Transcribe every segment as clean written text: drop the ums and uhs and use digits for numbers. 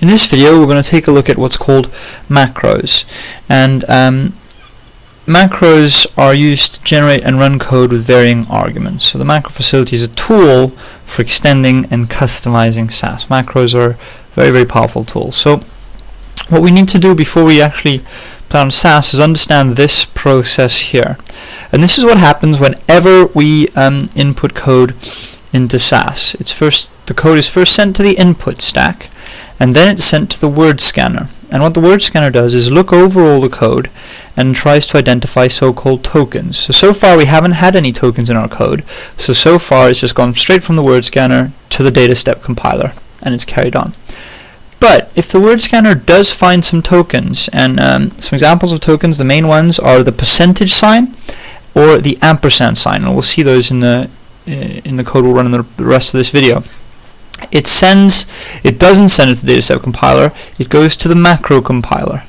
In this video we're going to take a look at what's called macros, and macros are used to generate and run code with varying arguments. So the macro facility is a tool for extending and customizing SAS. Macros are very, very powerful tools. So what we need to do before we actually play on SAS is understand this process here. And this is what happens whenever we input code into SAS. The code is first sent to the input stack, and then it's sent to the word scanner. And what the word scanner does is look over all the code and tries to identify so-called tokens. So far we haven't had any tokens in our code, so far it's just gone straight from the word scanner to the data step compiler, and it's carried on. But if the word scanner does find some tokens, and some examples of tokens, the main ones are the percentage sign or the ampersand sign, and we'll see those in the code we'll run in the rest of this video. It doesn't send it to the data step compiler, it goes to the macro compiler.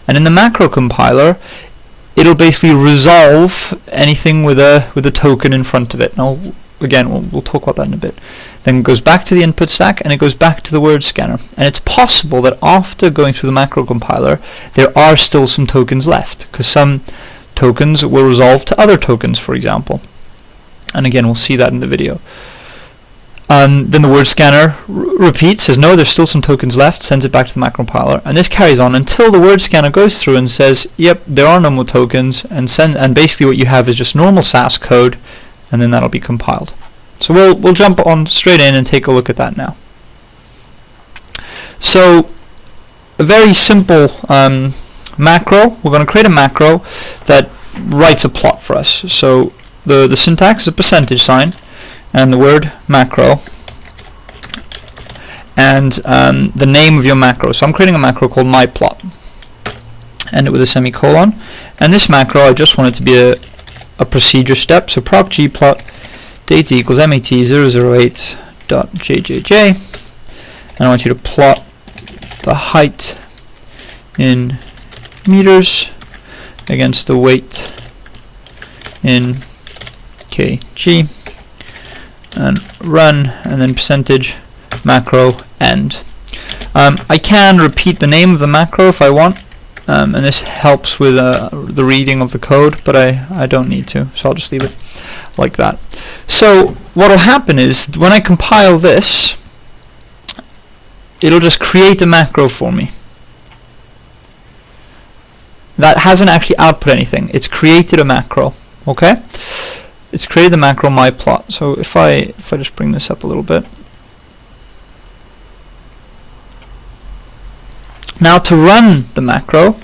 And in the macro compiler, it'll basically resolve anything with a token in front of it. Now, again, we'll talk about that in a bit. Then it goes back to the input stack, and it goes back to the word scanner. And it's possible that after going through the macro compiler, there are still some tokens left, because some tokens will resolve to other tokens, for example. And again, we'll see that in the video. Then the word scanner repeats, says no, there's still some tokens left, sends it back to the macro compiler, and this carries on until the word scanner goes through and says, yep, there are no more tokens, and basically what you have is just normal SAS code, and then that'll be compiled. So we'll jump on straight in and take a look at that now. So a very simple macro. We're going to create a macro that writes a plot for us. So the syntax is a percentage sign, and the word macro, and the name of your macro. So I'm creating a macro called myplot, end it with a semicolon, and this macro I just want it to be a procedure step. So proc gplot data equals mat008.jjj, and I want you to plot the height in meters against the weight in kg, and run, and then percentage macro end. I can repeat the name of the macro if I want, and this helps with the reading of the code, but I don't need to, so I'll just leave it like that. So what will happen is when I compile this, it'll just create a macro for me. That hasn't actually output anything, it's created a macro, okay? It's created the macro myplot. So if I just bring this up a little bit. Now to run the macro,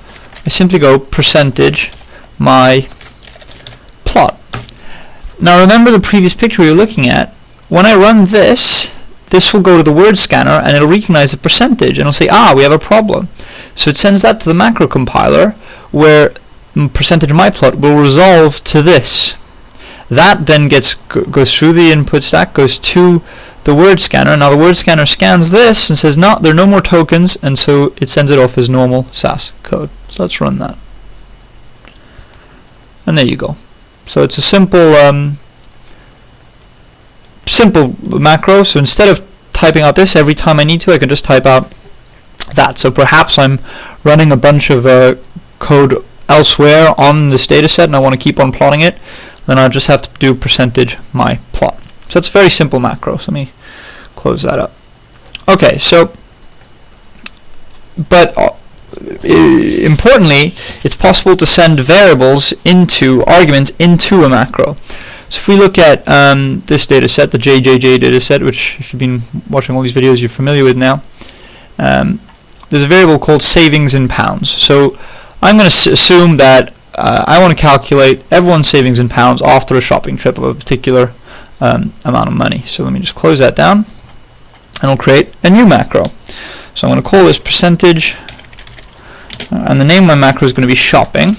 I simply go percentage myplot. Now remember the previous picture we were looking at. When I run this will go to the word scanner, and it'll recognize the percentage, and it'll say, we have a problem. So it sends that to the macro compiler, where percentage myplot will resolve to this. That then goes through the input stack, goes to the word scanner. Now the word scanner scans this and says, no, there are no more tokens, and so it sends it off as normal SAS code. So let's run that. And there you go. So it's a simple macro. So instead of typing out this every time I need to, I can just type out that. So perhaps I'm running a bunch of code elsewhere on this data set and I want to keep on plotting it, then I'll just have to do percentage myplot. So it's a very simple macro. So let me close that up. Okay, so importantly, it's possible to send variables arguments into a macro. So if we look at this data set, the JJJ data set, which if you've been watching all these videos you're familiar with now, there's a variable called savings in pounds. So I'm going to assume that I want to calculate everyone's savings in pounds after a shopping trip of a particular amount of money. So let me just close that down, and I'll create a new macro. So I'm going to call this percentage, and the name of my macro is going to be shopping,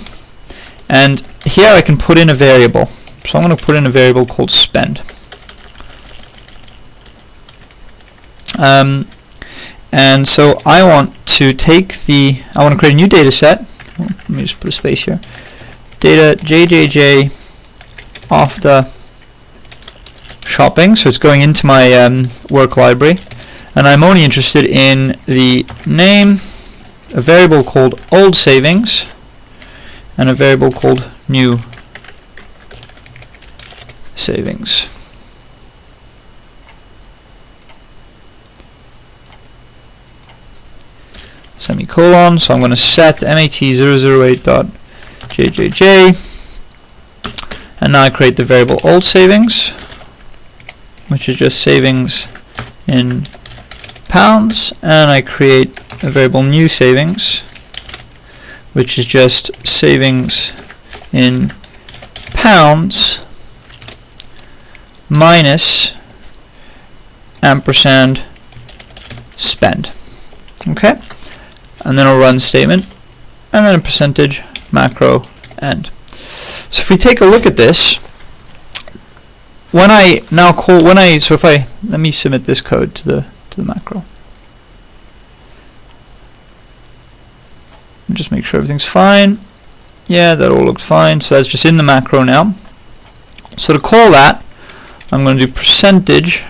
and here I can put in a variable. So I'm going to put in a variable called spend. And so I want to create a new data set. Let me just put a space here. Data JJJ after shopping, so it's going into my work library, and I'm only interested in the name, a variable called old savings, and a variable called new savings. Semicolon. So I'm going to set mat008.jjj, and now I create the variable old savings, which is just savings in pounds, and I create a variable new savings, which is just savings in pounds minus ampersand spend. Okay, and then a run statement, and then a percentage macro end. So if we take a look at this, when I now call, let me submit this code to the macro. Just make sure everything's fine. Yeah, that all looked fine. So that's just in the macro now. So to call that, I'm going to do percentage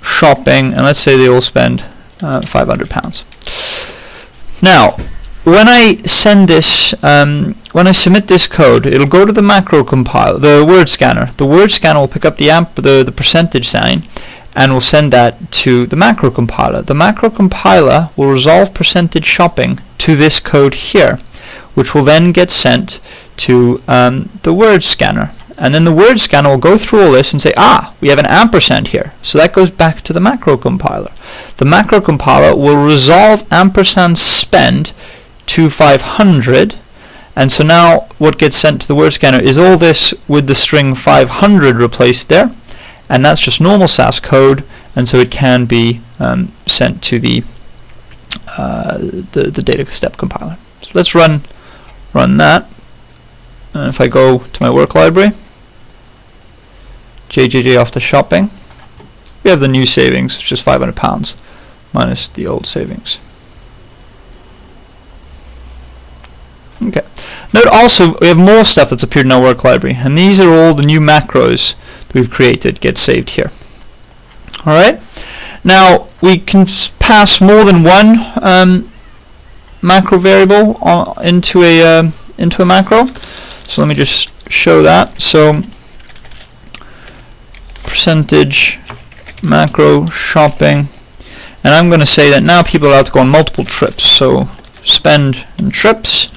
shopping, and let's say they all spend £500. Now, when I send this, when I submit this code, it'll go to the macro compiler, the word scanner. The word scanner will pick up the percentage sign, and will send that to the macro compiler. The macro compiler will resolve percentage shopping to this code here, which will then get sent to the word scanner. And then the word scanner will go through all this and say, we have an ampersand here. So that goes back to the macro compiler. The macro compiler will resolve ampersand spend to 500. And so now what gets sent to the word scanner is all this with the string 500 replaced there. And that's just normal SAS code, and so it can be sent to the data step compiler. So let's run that. And if I go to my work library, JJJ after shopping, we have the new savings, which is £500 minus the old savings. Okay. Note also we have more stuff that's appeared in our work library, and these are all the new macros that we've created get saved here. Alright. Now we can pass more than one macro variable into a macro. So let me just show that. So percentage macro shopping, and I'm going to say that now people are allowed to go on multiple trips. So spend and trips.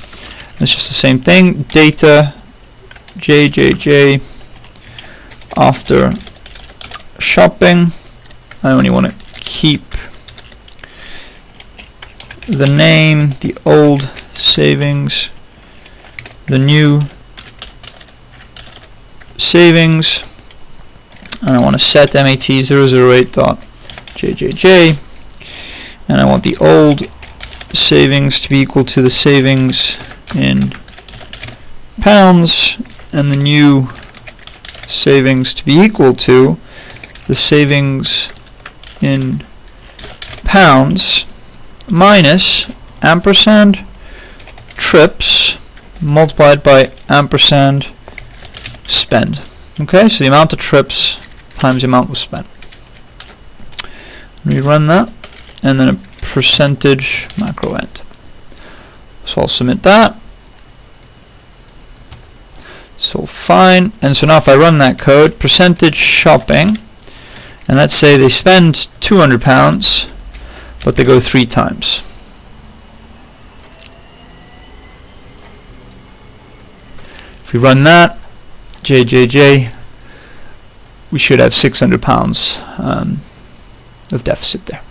It's just the same thing. Data JJJ after shopping. I only want to keep the name, the old savings, the new savings, and I want to set mat008.jjj, and I want the old savings to be equal to the savings in pounds, and the new savings to be equal to the savings in pounds minus ampersand trips multiplied by ampersand spend. Okay, so the amount of trips times the amount was spent. Rerun that, and then a percentage macro end. So I'll submit that. It's all fine. And so now if I run that code, percentage shopping, and let's say they spend £200, but they go 3 times. If we run that, JJJ, we should have £600 of deficit there.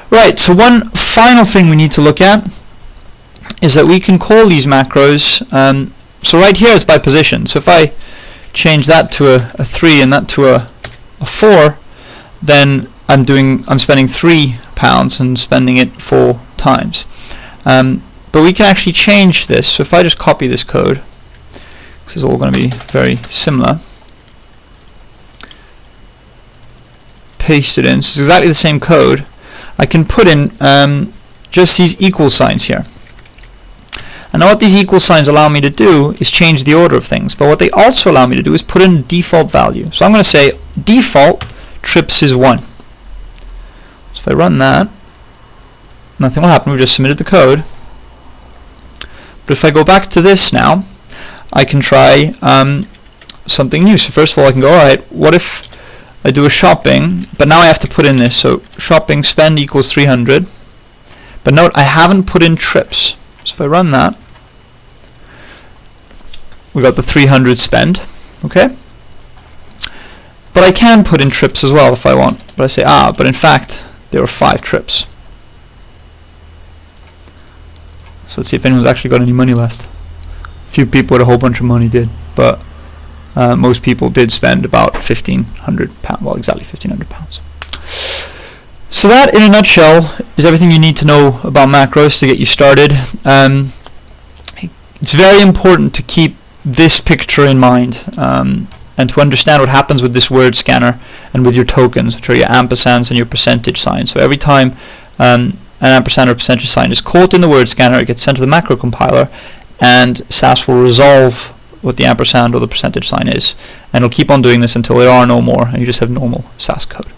Right, so one final thing we need to look at is that we can call these macros. So right here it's by position. So if I change that to a 3 and that to a 4, then I'm spending £3 and spending it 4 times. But we can actually change this. So if I just copy this code, this is all going to be very similar. Paste it in. It's exactly the same code. I can put in just these equal signs here. And now what these equal signs allow me to do is change the order of things, but what they also allow me to do is put in a default value. So I'm going to say default trips is 1. So if I run that, nothing will happen, we've just submitted the code. But if I go back to this now, I can try something new. So first of all, I can go, alright, what if I do a shopping, but now I have to put in this. So shopping spend equals 300. But note, I haven't put in trips. So if I run that, we got the 300 spend, okay? But I can put in trips as well if I want. But I say, but in fact, there were 5 trips. So let's see if anyone's actually got any money left. A few people with a whole bunch of money did, but most people did spend about £1,500, well, exactly £1,500. So that, in a nutshell, is everything you need to know about macros to get you started. It's very important to keep this picture in mind and to understand what happens with this word scanner and with your tokens, which are your ampersands and your percentage signs. So every time an ampersand or percentage sign is caught in the word scanner, it gets sent to the macro compiler, and SAS will resolve what the ampersand or the percentage sign is, and it'll keep on doing this until there are no more and you just have normal SAS code.